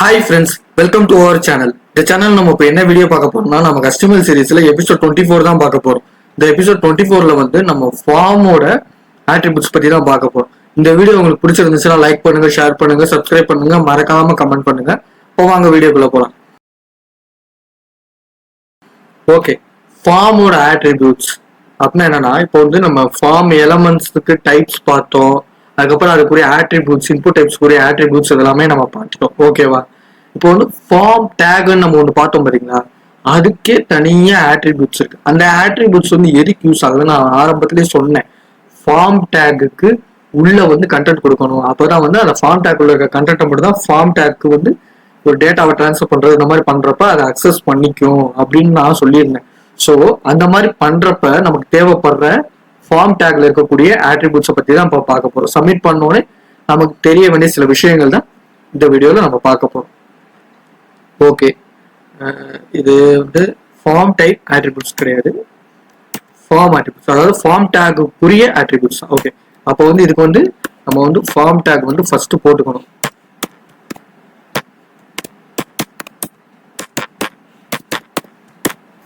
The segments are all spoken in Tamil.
Hi friends, welcome to our channel. இந்த சேனல் நம்ம இப்போ என்ன வீடியோ பார்க்க போறோம்னா நம்ம கஸ்டமர் சீரிஸ்ல எபிசோட் 24 தான் பார்க்க போறோம். இந்த எபிசோட் 24ல வந்து நம்ம ஃபார்மோட ஆட்ரிபியூட்ஸ் பத்தி தான் பார்க்க போறோம். இந்த வீடியோ உங்களுக்கு பிடிச்சிருந்துச்சுன்னா லைக் பண்ணுங்க, ஷேர் பண்ணுங்க, சப்ஸ்கிரைப் பண்ணுங்க, மறக்காம கமெண்ட் பண்ணுங்க. இப்போ வாங்க வீடியோக்குள்ள போலாம். ஓகே, ஃபார்மோட ஆட்ரிபியூட்ஸ் அப்படின்னா என்னன்னா, இப்போ வந்து நம்ம ஃபார்ம் எலமெண்ட்ஸ்க்கு டைப்ஸ் பார்த்தோம். அதுக்கப்புறம் அதுக்குரிய ஆட்ரிபியூட்ஸ், இன்புட் டைப்ஸ்க்குரிய ஆட்ரிபியூட்ஸ் இதெல்லாமே நம்ம பார்த்துட்டோம். ஓகேவா? இப்போ வந்து ஃபார்ம் டேக்னு நம்ம ஒன்று பார்த்தோம் பாத்தீங்களா, அதுக்கே தனியா ஆட்ரிபியூட்ஸ் இருக்கு. அந்த ஆட்ரிபியூட்ஸ் வந்து எதுக்கு யூஸ் ஆகுது நான் ஆரம்பத்திலேயே சொன்னேன். ஃபார்ம் டேக்குக்கு உள்ள வந்து கண்டென்ட் கொடுக்கணும். அப்பதான் வந்து அந்த ஃபார்ம் டேக் உள்ள இருக்க கண்டென்ட் மட்டும் தான் ஃபார்ம் டேக்கு வந்து ஒரு டேட்டாவை டிரான்ஸ்ஃபர் பண்றது இந்த மாதிரி பண்றப்ப அதை அக்சஸ் பண்ணிக்கும் அப்படின்னு நான் சொல்லியிருந்தேன். ஸோ அந்த மாதிரி பண்றப்ப நமக்கு தேவைப்படுற ஃபார்ம் டேக்ல இருக்கக்கூடிய ஆட்ரிபியூட்ஸை பத்தி தான் இப்போ பார்க்க போறோம். சப்மிட் பண்ணோடனே நமக்கு தெரிய வேண்டிய சில விஷயங்கள் தான் இந்த வீடியோல நம்ம பார்க்க போறோம். ஓகே, இது வந்து ஃபார்ம் டைப் ஆட்ரிபியூட்ஸ் கிடையாது, ஃபார்ம் ஆட்ரிபியூட்ஸ், அதாவது ஃபார்ம் டேக்குரிய ஆட்ரிபியூட்ஸ். ஓகே, அப்போ வந்து இதுக்கு வந்து நம்ம வந்து ஃபார்ம் டேக் வந்து ஃபர்ஸ்ட் போட்டுக்கணும்.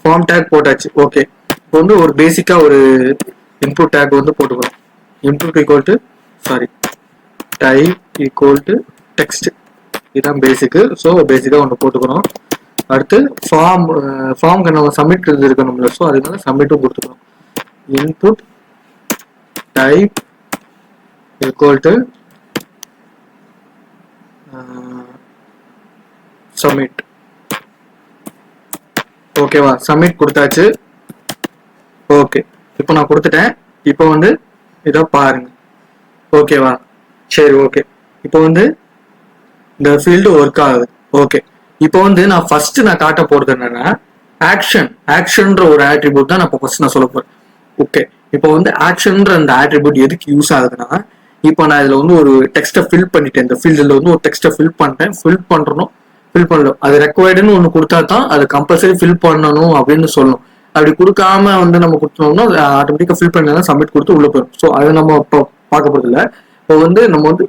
ஃபார்ம் டேக் போட்டாச்சு. ஓகே, இப்போ வந்து ஒரு பேசிக்கா ஒரு இன்புட் டேக் வந்து போட்டுக்கணும். Input equal to type equal to text, இதுதான் பேசிக்கு. ஸோ பேசிக்காக ஒன்று போட்டுக்கணும். அடுத்து ஃபார்முக்கு நம்ம சப்மிட் இருக்கணும்ல, ஸோ அதனால சப்மிட்டும் கொடுத்துக்கணும். Input type equal to submit. ஓகேவா? சப்மிட் கொடுத்தாச்சு. ஓகே, இப்போ நான் கொடுத்துட்டேன். இப்போ வந்து இதை பாருங்க. ஓகேவா? சரி, ஓகே. இப்போ வந்து இந்த ஃபீல்டு ஒர்க் ஆகுது. ஓகே, இப்போ வந்து நான் ஃபர்ஸ்ட் காட்ட போறது என்னன்னா ஆக்ஷன்ற ஒரு ஆட்ரிபியூட் தான் நான் இப்போ ஃபர்ஸ்ட் சொல்ல போறேன். ஓகே, இப்போ வந்து ஆக்ஷன்ற அந்த ஆட்ரிபியூட் எதுக்கு யூஸ் ஆகுதுன்னா, இப்போ நான் இதுல வந்து ஒரு டெக்ஸ்ட்டை ஃபில் பண்ணிட்டேன். இந்த ஃபீல்டில் வந்து ஒரு டெக்ஸ்ட்டை ஃபில் பண்ணணும், ஃபில் பண்ணணும். அது ரெக்வயர்டுன்னு ஒன்று கொடுத்தா தான் அது கம்பல்சரி ஃபில் பண்ணணும் அப்படின்னு சொல்லணும். அப்படி கொடுக்காம வந்து நம்ம கொடுத்தோம்னா ஆட்டோமேட்டிக்கா ஃபில் பண்ணி சப்மிட் கொடுத்து உள்ள போயிடும். ஸோ அதை நம்ம இப்போ பார்க்க போறது இல்லை. இப்போ வந்து நம்ம வந்து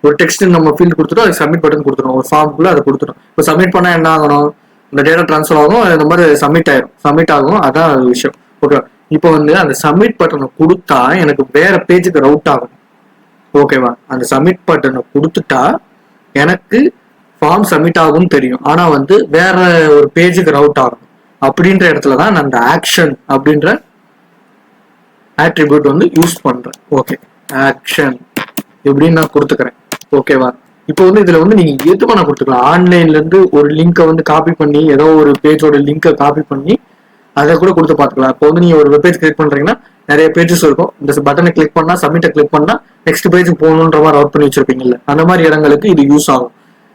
ஒரு டெக்ஸ்ட் நம்ம ஃபீல்டு கொடுத்துட்டோம், அதுக்கு சப்மிட் பட்டன் கொடுத்துரும், ஒரு ஃபார்முக்குள்ள அதை கொடுத்துரும். இப்போ சப்மிட் பண்ணா என்ன ஆகணும், இந்த டேட்டா ட்ரான்ஸ்ஃபர் ஆகும், இந்த மாதிரி சப்மிட் ஆகும். அதான் விஷயம். ஓகே, இப்போ வந்து அந்த சப்மிட் பட்டனை கொடுத்தா எனக்கு வேற பேஜுக்கு ரவுட் ஆகும். ஓகேவா? அந்த சப்மிட் பட்டனை கொடுத்துட்டா எனக்கு ஃபார்ம் சப்மிட் ஆகும்னு தெரியும், ஆனா வந்து வேற ஒரு பேஜுக்கு ரவுட் ஆகும். அப்படின்ற இடத்துல தான் நான் அந்த ஆக்ஷன் அப்படின்ற ஆட்ரிபியூட் வந்து யூஸ் பண்றேன். ஓகே, ஆக்ஷன் எப்படின்னு நான் கொடுத்துக்கிறேன். ஓகேவா? இப்போ வந்து இதுல வந்து நீங்க எது பண்ண கொடுத்துக்கலாம். ஆன்லைன்ல இருந்து ஒரு லிங்கை வந்து காப்பி பண்ணி, ஏதோ ஒரு பேஜோட லிங்கை காப்பி பண்ணி அதை கூட கொடுத்து பார்த்துக்கலாம். இப்போ வந்து நீங்க ஒரு வெப்பேஜ் கிளிக் பண்றீங்கன்னா நிறைய பேஜஸ் இருக்கும். இந்த பட்டனை கிளிக் பண்ணா, சப்மிட்டை கிளிக் பண்ணா நெக்ஸ்ட் பேஜுக்கு போகணுன்ற மாதிரி அவுட் பண்ணி வச்சிருப்பீங்கல்ல, அந்த மாதிரி இடங்களுக்கு இது யூஸ் ஆகும்.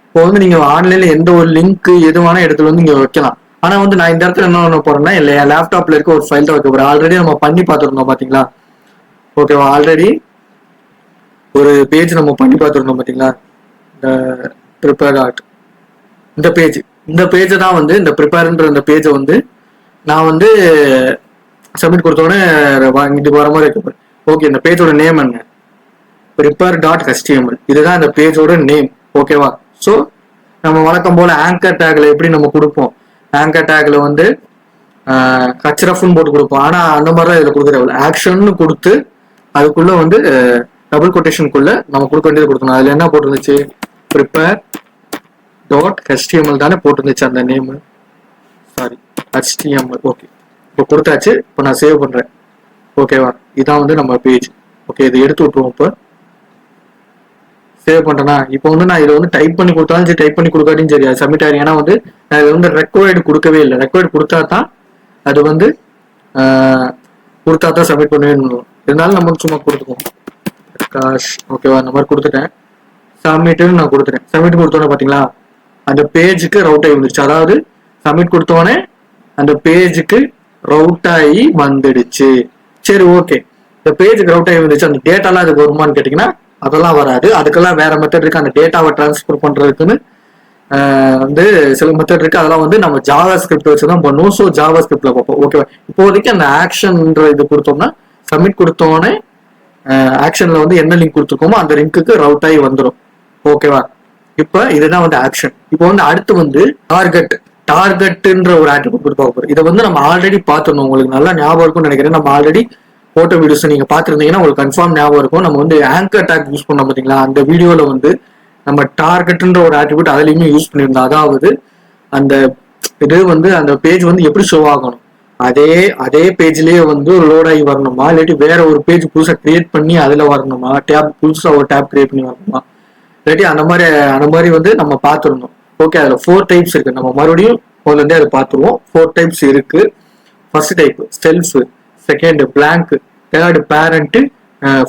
இப்போ வந்து நீங்க ஆன்லைன்ல எந்த ஒரு லிங்க் எதுவான இடத்துல வந்து நீங்க வைக்கலாம். ஆனா வந்து நான் இந்த இடத்துல என்ன பண்ண போறேன்னா, இல்லை லேப்டாப்ல இருக்க ஒரு ஃபைல் தான் வைக்க போறேன். ஆல்ரெடி நம்ம பண்ணி பார்த்துருந்தோம் பாத்தீங்களா? ஓகேவா? ஆல்ரெடி ஒரு பேஜ் நம்ம பண்ணி பார்த்துருந்தோம் பாத்தீங்களா? இந்த ப்ரிப்பேர் ஆர்ட் இந்த பேஜை தான் வந்து இந்த ப்ரிப்பேர்ன்ற இந்த பேஜை வந்து நான் வந்து சப்மிட் கொடுத்தோடனே இதுக்கு வர மாதிரி வைக்க போறேன். ஓகே, இந்த பேஜோட நேம் என்ன? prepare.html. இதுதான் இந்த பேஜோட நேம். ஓகேவா? ஸோ நம்ம வழக்கம் போல ஆங்கர் டேக்ல எப்படி நம்ம கொடுப்போம், ஆங்கர் டேக்ல வந்து ஹச்ரஃப்னு போட்டு கொடுப்போம். ஆனா அந்த மாதிரிலாம் இதுல கொடுக்குற ஆக்ஷன் கொடுத்து அதுக்குள்ள வந்து டபுள் கொட்டேஷனுக்குள்ள நம்ம கொடுக்க வேண்டியது கொடுக்கணும். அதுல என்ன போட்டிருந்துச்சு? prepare.html தானே போட்டிருந்துச்சு அந்த நேம். Sorry, HTML. ஓகே, இப்போ கொடுத்தாச்சு. இப்போ நான் சேவ் பண்றேன். ஓகேவா? இதான் வந்து நம்ம பேஜ். ஓகே, இதை எடுத்து விட்டுருவோம். இப்போ சேவ் பண்றேன்னா இப்போ வந்து நான் இதை வந்து டைப் பண்ணி கொடுத்தாலும் சரி, டைப் பண்ணி கொடுக்காட்டியும் சரி, அது சப்மிட் ஆயிரும். ஏன்னா வந்து நான் இதை வந்து ரெக்வயர்டு கொடுக்கவே இல்லை. ரெக்வயர்டு கொடுத்தா தான் அது வந்து சப்மிட் பண்ணவே இருந்தாலும் நம்ம சும்மா கொடுத்துக்குவோம். ஓகேவா? இந்த மாதிரி கொடுத்துட்டேன். சப்மிட்னு நான் கொடுத்துட்டேன். சப்மிட் கொடுத்தோன்னே பாத்தீங்களா அந்த பேஜுக்கு ரவுட் ஆகி வந்துடுச்சு. அதாவது சப்மிட் கொடுத்தோடனே அந்த பேஜுக்கு ரவுட் ஆகி வந்துடுச்சு. சரி, ஓகே. இந்த பேஜுக்கு ரவுட் ஆகி வந்துச்சு. அந்த டேட்டாலாம் அதுக்கு வருமானு கேட்டீங்கன்னா அதெல்லாம் வராது. அதுக்கெல்லாம் வேற மெத்தட் இருக்கு. அந்த டேட்டாவை டிரான்ஸ்ஃபர் பண்றதுக்குன்னு வந்து சில மெத்தட் இருக்கு. அதெல்லாம் வந்து நம்ம ஜாவா ஸ்கிரிப்ட் வச்சுதான் பண்ணுவோம். ஸோ ஜாவா ஸ்கிரிப்ட்ல பார்ப்போம். ஓகேவா? இப்போதைக்கு அந்த ஆக்ஷன்ன்ற இது கொடுத்தோம்னா சப்மிட் கொடுத்தோடனே ஆக்ஷன்ல வந்து என்ன லிங்க் கொடுத்துருக்கோமோ அந்த லிங்க்குக்கு ரவுட் ஆகி வந்துடும். ஓகேவா? இப்ப இதுதான் வந்து ஆக்ஷன். இப்போ வந்து அடுத்து வந்து டார்கெட்ன்ற ஒரு ஆட்ரிபியூட் பார்க்க போறோம். இதை வந்து நம்ம ஆல்ரெடி பார்த்துடணும், உங்களுக்கு நல்லா ஞாபகம் இருக்கும்னு நினைக்கிறேன். நம்ம ஆல்ரெடி போட்டோ வீடியோஸ் நீங்க பாத்துருந்தீங்கன்னா உங்களுக்கு கன்ஃபார்ம் ஞாபகம் இருக்கும். நம்ம வந்து ஆங்கர் டேக் யூஸ் பண்ணோம் பாத்தீங்களா, அந்த வீடியோல வந்து நம்ம டார்கெட்ன்ற ஒரு ஆட்ரிபியூட் அதுலயுமே யூஸ் பண்ணியிருந்தோம். அதாவது அந்த இது வந்து அந்த பேஜ் வந்து எப்படி ஷோ ஆகணும், அதே பேஜ்லயே வந்து லோட் ஆகி வரணுமா, இல்லாட்டி வேற ஒரு பேஜ் புதுசா கிரியேட் பண்ணி அதுல வரணுமா, புதுசா ஒரு டேப் கிரியேட் பண்ணி வரணுமா, இல்லாட்டி அந்த மாதிரி வந்து நம்ம பார்த்துருந்தோம். ஓகே, அதுல 4 டைப்ஸ் இருக்கு. நம்ம மறுபடியும் முதல்ல அதை பார்த்துருவோம். 4 டைப்ஸ் இருக்கு. First type self, second blank, third parent,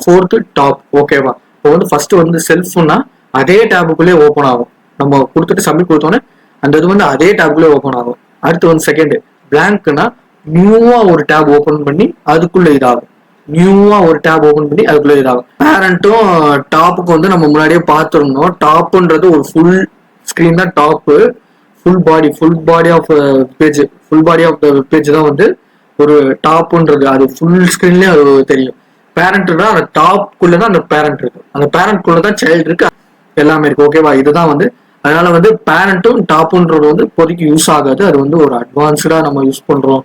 fourth top. ஓகேவா? இப்போ வந்து ஃபர்ஸ்ட் வந்து செல்ஃப்னா அதே டேபுக்குள்ளே ஓப்பன் ஆகும். நம்ம கொடுத்துட்டு சப்மிட் கொடுத்தோன்னே அந்த இது வந்து அதே டேபுக்குள்ளே ஓப்பன் ஆகும். அடுத்து வந்து செகண்ட் பிளாங்க்னா நியூவா ஒரு டேப் ஓப்பன் பண்ணி அதுக்குள்ள இதாகும். பேரண்ட்டும் டாப்புக்கு வந்து நம்ம முன்னாடியே பார்த்துருந்தோம். டாப்ன்றது ஒரு ஃபுல் ஸ்கிரீன் தான் top. Full body of the page தான் வந்து ஒரு டாப்ன்றது. அது ஃபுல் ஸ்கிரீன்லயே அது தெரியும். பேரண்ட்னா அந்த டாப்குள்ளதான் அந்த பேரண்ட் இருக்கு, அந்த பேரண்ட்குள்ளதான் சைல்டு இருக்கு, எல்லாமே இருக்கு. ஓகேவா? இதுதான் வந்து அதனால வந்து பேரண்ட்டும் டாப்ன்றது வந்து இப்போதைக்கு யூஸ் ஆகாது. அது வந்து ஒரு அட்வான்ஸ்டா நம்ம யூஸ் பண்றோம்.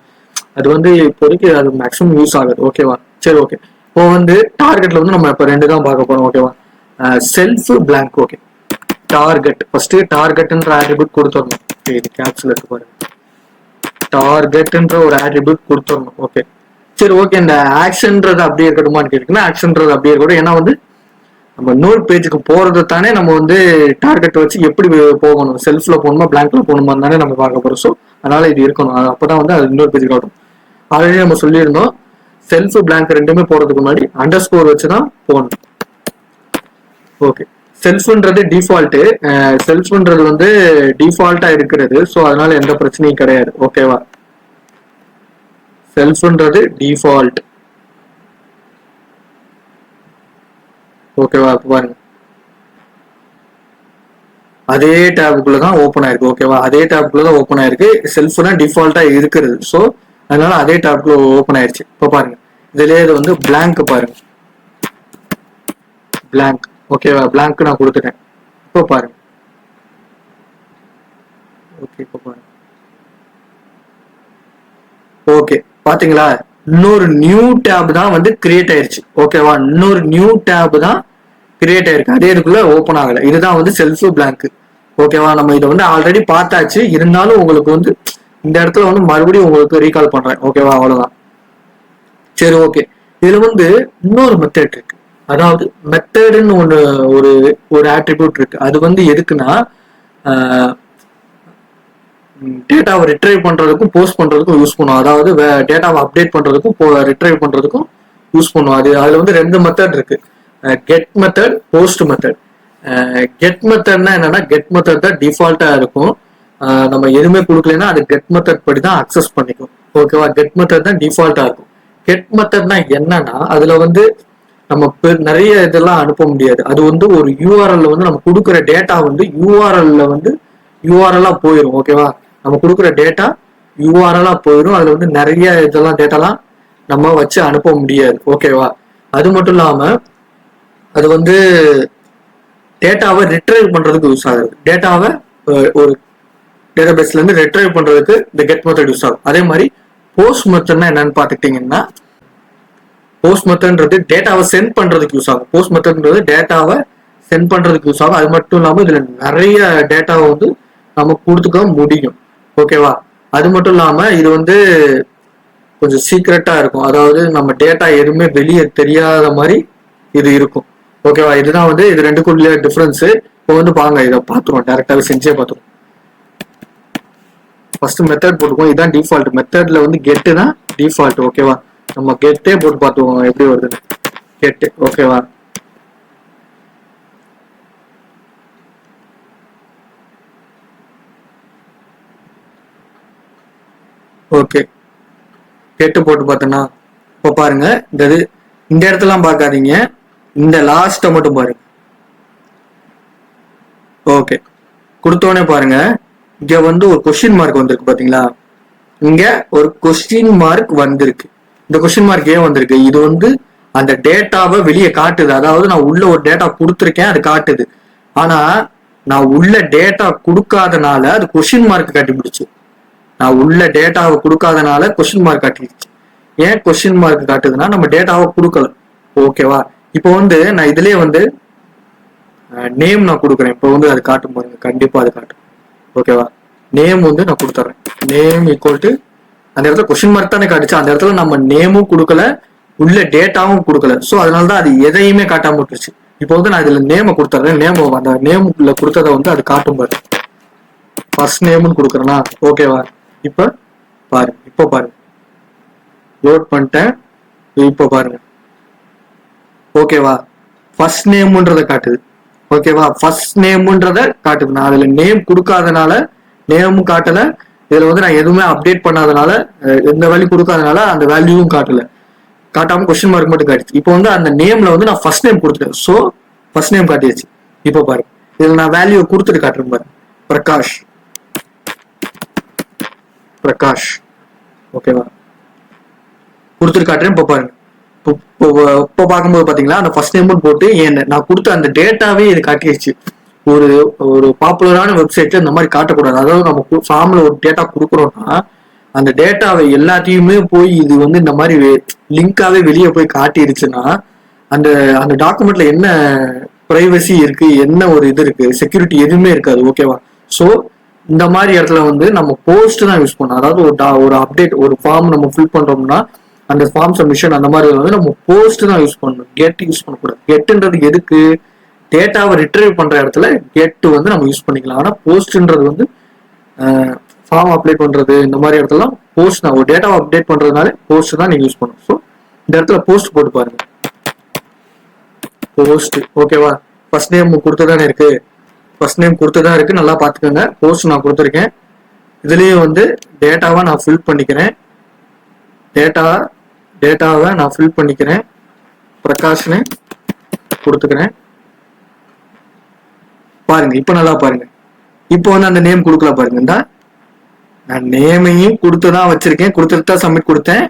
அது வந்து இப்போதைக்கு அது மேக்ஸிமம் யூஸ் ஆகாது. ஓகேவா? சரி, ஓகே. இப்போ வந்து டார்கெட்ல வந்து நம்ம இப்ப 2 தான் பார்க்க போறோம். ஓகேவா? Self, blank. Okay, target first டார்கெட்ன்ற ஆட்ரிபியூட் கொடுத்துடணும். இது கேப்ஸ்ல இருக்கு பாருங்க. டார்கெட்ன்ற ஒரு ஆட்ரிபியூட் கொடுத்துடணும். ஓகே, சரி, ஓகே. இந்த ஆக்ஷன்ன்றது அப்படியே இருக்கட்டுமான்னு கேட்டீங்கன்னா ஆக்ஷன்ன்றது அப்படியே இருக்கட்டும். ஏன்னா வந்து நம்ம இன்னொரு பேஜுக்கு போறது தானே நம்ம வந்து டார்கெட் வச்சு எப்படி போகணும், செல்ஃப்ல போகணுமா பிளாங்க்ல போகணுமா தானே நம்ம பார்க்க போறோம். ஸோ அதனால இது இருக்கணும். அப்பதான் வந்து அது இன்னொரு பேஜுக்கு ஆகும். ஆல்ரெடி நம்ம சொல்லியிருந்தோம், செல்ஃப் பிளாங்க் ரெண்டுமே போறதுக்கு முன்னாடி அண்டர் ஸ்கோர் வச்சுதான் போகணும். Okay, செல்ஃப்ன்றது default. செல்ஃப்ன்றது வந்து டிஃபால்ட்டா இருக்கிறது. ஸோ அதனால எந்த பிரச்சனையும் கிடையாது. ஓகேவா? செல்ஃப்ன்றது டிஃபால்ட். ஓகேவா? பாருங்க, அதே டேபுக்குள்ளதான் ஓப்பன் ஆயிருக்கு. ஓகேவா? அதே டேபுக்குள்ளதான் ஓப்பன் ஆயிருக்கு. செல்ஃப்னா டிஃபால்ட்டா இருக்கிறது. ஸோ அதனால அதே டேபுக்குள்ள ஓப்பன் ஆயிருச்சு. இப்போ பாருங்க, இதுலயே இது வந்து பிளாங்க் பாருங்க, பிளாங்க். ஓகேவா? பிளாங்க் நான் கொடுத்துட்டேன். இப்போ பாருங்க. ஓகே, இப்போ பாருங்க. ஓகே, பாத்தீங்களா? இன்னொரு நியூ டேப் தான் வந்து கிரியேட் ஆயிருச்சு. ஓகேவா? இன்னொரு நியூ டேப் தான் கிரியேட் ஆயிருக்கு. அதே இதுக்குள்ள ஓப்பன் ஆகல. இதுதான் வந்து செல்ஃப் பிளாங்க். ஓகேவா? நம்ம இதை வந்து ஆல்ரெடி பார்த்தாச்சு. இருந்தாலும் உங்களுக்கு வந்து இந்த இடத்துல வந்து மறுபடியும் உங்களுக்கு ரீகால் பண்றேன். ஓகேவா? அவ்வளவுதான். சரி, ஓகே. இதுல வந்து இன்னொரு மெத்தட் இருக்கு. அதாவது மெத்தடுன்னு ஒரு ஒரு ஆட்ரிபியூட் இருக்கு. அது வந்து எதுக்குன்னா டேட்டாவை ரிட்ரைவ் பண்றதுக்கும் போஸ்ட் பண்றதுக்கும் யூஸ் பண்ணுவோம். அதாவது டேட்டாவை அப்டேட் பண்றதுக்கும் ரிட்ரைவ் பண்றதுக்கும் யூஸ் பண்ணுவோம். அதுல வந்து 2 மெத்தட் இருக்கு, get method, post method. Get மெத்தட்னா என்னன்னா, கெட் மெத்தட் தான் டிஃபால்ட்டா இருக்கும். நம்ம எதுவுமே கொடுக்கலன்னா அது கெட் மெத்தட் படி தான் அக்சஸ் பண்ணிக்கும். ஓகேவா? கெட் மெத்தட் தான் டிஃபால்ட்டா இருக்கும். கெட் மெத்தட்னா என்னன்னா, அதுல வந்து நம்ம நிறைய இதெல்லாம் அனுப்ப முடியாது. அது வந்து ஒரு யூஆர்எல்ல வந்து நம்ம கொடுக்குற டேட்டா வந்து யூஆர்எல்லா போயிடும். ஓகேவா? நம்ம கொடுக்குற டேட்டா யூஆர்எல்லா போயிடும். அதுல வந்து நிறைய இதெல்லாம் டேட்டாலாம் நம்ம வச்சு அனுப்ப முடியாது. ஓகேவா? அது மட்டும் இல்லாம அது வந்து டேட்டாவை ரிட்ரைவ் பண்றதுக்கு யூஸ் ஆகுது. டேட்டாவை ஒரு டேட்டாபேஸ்ல இருந்து ரிட்ரைவ் பண்றதுக்கு இந்த கெட் மெத்தட் யூஸ் ஆகும். அதே மாதிரி போஸ்ட் மெத்தட்னா என்னன்னு பாத்துக்கிட்டீங்கன்னா, போஸ்ட் மெத்தட்ன்றது டேட்டாவை சென்ட் பண்றதுக்கு யூஸ் ஆகும். போஸ்ட் மெத்தட்ன்றது டேட்டாவை சென்ட் பண்றதுக்கு யூஸ் ஆகும். அது மட்டும் இல்லாம இதுல நிறைய டேட்டாவை வந்து நம்ம கொடுத்துக்க முடியும். ஓகேவா? அது மட்டும் இல்லாம இது வந்து கொஞ்சம் சீக்ரெட்டா இருக்கும். அதாவது நம்ம டேட்டா எதுவுமே வெளியே தெரியாத மாதிரி இது இருக்கும். ஓகேவா? இதுதான் வந்து இது ரெண்டுக்குள்ள டிஃபரன்ஸ். இப்போ வந்து பாருங்க, இதை பார்த்துருவோம், டேரக்டாவே செஞ்சே பார்த்துருவோம். ஃபர்ஸ்ட் மெத்தட் போட்டுக்கோம். இதுதான் டிஃபால்ட். மெத்தட்ல வந்து கெட்டு தான் டிஃபால்ட். ஓகேவா? நம்ம கெட்டே போட்டு பார்த்துவோம் எப்படி வருது. கெட்டு. ஓகேவா? ஓகே, கெட்டு போட்டு பார்த்தோன்னா இப்போ பாருங்க, இந்த இடத்துலாம் பார்க்காதீங்க, இந்த லாஸ்ட்டை மட்டும் பாருங்க. ஓகே, கொடுத்தோடனே பாருங்க, இங்க வந்து ஒரு கொஸ்டின் மார்க் வந்திருக்கு பாத்தீங்களா? இங்க ஒரு கொஸ்டின் மார்க் வந்திருக்கு. இந்த கொஸ்டின் மார்க் ஏன் வந்திருக்கு? இது வந்து அந்த டேட்டாவை வெளியே காட்டுது. அதாவது நான் உள்ள ஒரு டேட்டா கொடுத்துருக்கேன், அது காட்டுது. ஆனா நான் உள்ள டேட்டா கொடுக்காதனால அது கொஸ்டின் மார்க் காட்டி முடிச்சு. நான் உள்ள டேட்டாவை கொடுக்காதனால கொஸ்டின் மார்க் காட்டிடுச்சு. ஏன் கொஸ்டின் மார்க் காட்டுதுன்னா நம்ம டேட்டாவை கொடுக்கல. ஓகேவா? இப்போ வந்து நான் இதுலயே வந்து நேம் நான் கொடுக்குறேன். இப்போ வந்து அது காட்டும் பாருங்க, கண்டிப்பா அது காட்டும். ஓகேவா? நேம் வந்து நான் கொடுத்துறேன். நேம் ஈக்குவல் டு அந்த இடத்துல கொஸ்டின் மார்க் தானே காட்டுச்சு. அந்த இடத்துல நம்ம நேமும் கொடுக்கல, உள்ள டேட்டாவும் கொடுக்கல. ஸோ அதனாலதான் அது எதையுமே காட்டாம விட்டுருச்சு. இப்போ வந்து நான் இதுல நேமை கொடுத்துறேன். நேம் அந்த நேமுக்குள்ள கொடுத்ததை வந்து அது காட்டும் பாரு. ஃபர்ஸ்ட் நேம்னு கொடுக்குறேன்னா ஓகேவா? இப்ப பாருங்க, இப்போ பாருங்க, லோட் பண்ணிட்டேன். இப்போ பாருங்க, ஓகேவா? ஃபர்ஸ்ட் நேம்ன்றத காட்டுது. ஓகேவா? ஃபர்ஸ்ட் நேம்ன்றத காட்டுது. நான் அதுல நேம் கொடுக்காதனால நேமும் காட்டல. இதுல வந்து நான் எதுவுமே அப்டேட் பண்ணாதனால, எந்த வேல்யூ கொடுக்காதனால அந்த வேல்யூவும் காட்டல. காட்டாம கொஸ்டின் மார்க் மட்டும் காட்டுச்சு. இப்போ வந்து அந்த நேம்ல வந்து நான் ஃபர்ஸ்ட் நேம் கொடுத்துட்டேன். ஸோ ஃபர்ஸ்ட் நேம் காட்டிடுச்சு. இப்போ பாருங்க, இதுல நான் வேல்யூ கொடுத்துட்டு காட்டுறேன் பாருங்க. பிரகாஷ், பிரகாஷ். ஓகேவா? கொடுத்துட்டு காட்டுறேன். இப்போ பாருங்க, இப்போ பார்க்கும்போது பாத்தீங்களா அந்த ஃபர்ஸ்ட் நேம் போட்டு நான் கொடுத்த அந்த டேட்டாவே இது காட்டிடுச்சு. ஒரு ஒரு பாப்புலரான வெப்சைட்ல இந்த மாதிரி காட்டக்கூடாது. அதாவது நம்ம ஃபார்ம்ல ஒரு டேட்டா கொடுக்குறோம்னா அந்த டேட்டாவை எல்லாத்தையுமே போய் இது வந்து இந்த மாதிரி லிங்காவே வெளியே போய் காட்டிடுச்சுன்னா அந்த அந்த டாக்குமெண்ட்ல என்ன பிரைவசி இருக்கு, என்ன ஒரு இது இருக்கு, செக்யூரிட்டி எதுவுமே இருக்காது. ஓகேவா? ஸோ இந்த மாதிரி இடத்துல வந்து நம்ம போஸ்ட் தான் யூஸ் பண்ணோம். அதாவது ஒரு அப்டேட், ஒரு ஃபார்ம் நம்ம ஃபில் பண்றோம்னா அந்த ஃபார்ம் சப்மிஷன் அந்த மாதிரி வந்து நம்ம போஸ்ட் தான் யூஸ் பண்ணணும். கெட் யூஸ் பண்ணக்கூடாது. கெட்டுன்றது எதுக்கு? டேட்டாவை ரிட்ரைவ் பண்ற இடத்துல கெட் வந்து நம்ம யூஸ் பண்ணிக்கலாம். ஆனா போஸ்ட்ன்றது வந்து ஃபார்ம் அப்டேட் பண்றது இந்த மாதிரி இடத்துல போஸ்ட் தான். ஒரு டேட்டாவை அப்டேட் பண்றதுனால போஸ்ட் தான் நீங்க யூஸ் பண்ணணும். ஸோ இந்த இடத்துல போஸ்ட் போட்டு பாருங்க. போஸ்ட். ஓகேவா? ஃபர்ஸ்ட் நேம் கொடுத்துதானே இருக்கு. ஃபர்ஸ்ட் நேம் கொடுத்துதான் இருக்கு. நல்லா பாத்துக்கோங்க. போஸ்ட் நான் கொடுத்துருக்கேன். இதுலயே வந்து டேட்டாவை நான் ஃபில் பண்ணிக்கிறேன். டேட்டாவை நான் ஃபில் பண்ணிக்கிறேன். பிரகாஷ்னு கொடுத்துக்கிறேன். பாருங்க, இப்போ நல்லா பாருங்க. இப்போ வந்து அந்த நேம் கொடுக்கல பாருங்க. இந்த நான் நேமையும் கொடுத்துதான் வச்சிருக்கேன். கொடுத்துட்டு தான் சப்மிட் கொடுத்தேன்.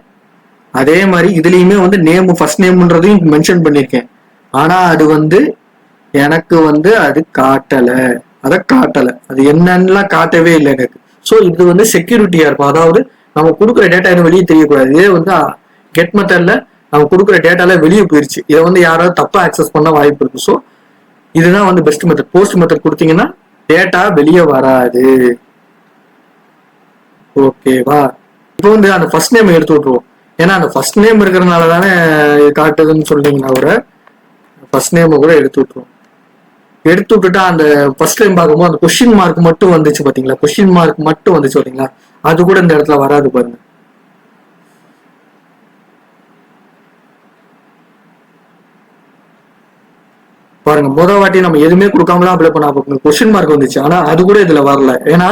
அதே மாதிரி இதுலயுமே வந்து நேம் ஃபர்ஸ்ட் நேம்ன்றதையும் மென்ஷன் பண்ணிருக்கேன். ஆனா அது வந்து எனக்கு வந்து அது காட்டல. அது என்னன்னுலாம் காட்டவே இல்லை எனக்கு. ஸோ இது வந்து செக்யூரிட்டியா இருக்கும். அதாவது நம்ம கொடுக்குற டேட்டா இன்னும் வெளியே தெரியக்கூடாது. இதே வந்து கெட் மெத்தட்ல நம்ம கொடுக்குற டேட்டால வெளியே போயிருச்சு. இதை வந்து யாராவது தப்பா ஆக்சஸ் பண்ண வாய்ப்பு இருக்கு. ஸோ இதுதான் வந்து பெஸ்ட் மெத்தட். போஸ்ட் மெத்தட் கொடுத்தீங்கன்னா டேட்டா வெளியே வராது. ஓகேவா? இப்போ வந்து அந்த ஃபர்ஸ்ட் நேம் எடுத்து விட்டுருவோம். ஏன்னா அந்த ஃபர்ஸ்ட் நேம் இருக்கிறதுனால தானே காட்டுதுன்னு சொல்றீங்கன்னா கூட ஃபர்ஸ்ட் நேம் கூட எடுத்து விட்டுருவோம். எடுத்து விட்டுட்டா அந்த ஃபர்ஸ்ட் டைம் பார்க்கும்போது அந்த கொஸ்டின் மார்க் மட்டும் வந்துச்சு பாத்தீங்களா? கொஸ்டின் மார்க் மட்டும் வந்துச்சு பாத்தீங்களா? அது கூட இந்த இடத்துல வராது பாருங்க. பாருங்க, முதல் வாட்டி நம்ம எதுவுமே கொடுக்காம தான் அப்ளை பண்ண கொஸ்டின் மார்க் வந்துச்சு. ஆனா அது கூட இதுல வரல. ஏன்னா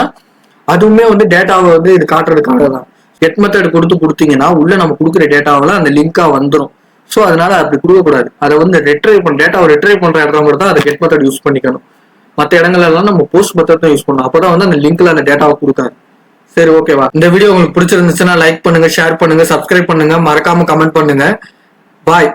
அதுவுமே வந்து டேட்டாவை வந்து இது காட்டுறதுக்காக தான். கெட் மெத்தட் கொடுத்தீங்கன்னா உள்ள நம்ம கொடுக்குற டேட்டாவில அந்த லிங்கா வந்துடும். ஸோ அதனால அப்படி கொடுக்கக்கூடாது. அதை வந்து டேட்டாவை ரிட்ரைவ் பண்ற இடத்துல மட்டும் தான் அதை கெட் மெத்தட் யூஸ் பண்ணிக்கணும். மற்ற இடங்கள்ல எல்லாம் நம்ம போஸ்ட் மெத்தட் தான் யூஸ் பண்ணணும். அப்பதான் வந்து அந்த லிங்க்ல அந்த டேட்டாவை கொடுக்காது. சரி, ஓகேவா? இந்த வீடியோ உங்களுக்கு பிடிச்சிருந்துச்சுன்னா லைக் பண்ணுங்க, ஷேர் பண்ணுங்க, சப்ஸ்கிரைப் பண்ணுங்க, மறக்காம கமெண்ட் பண்ணுங்க. பாய்.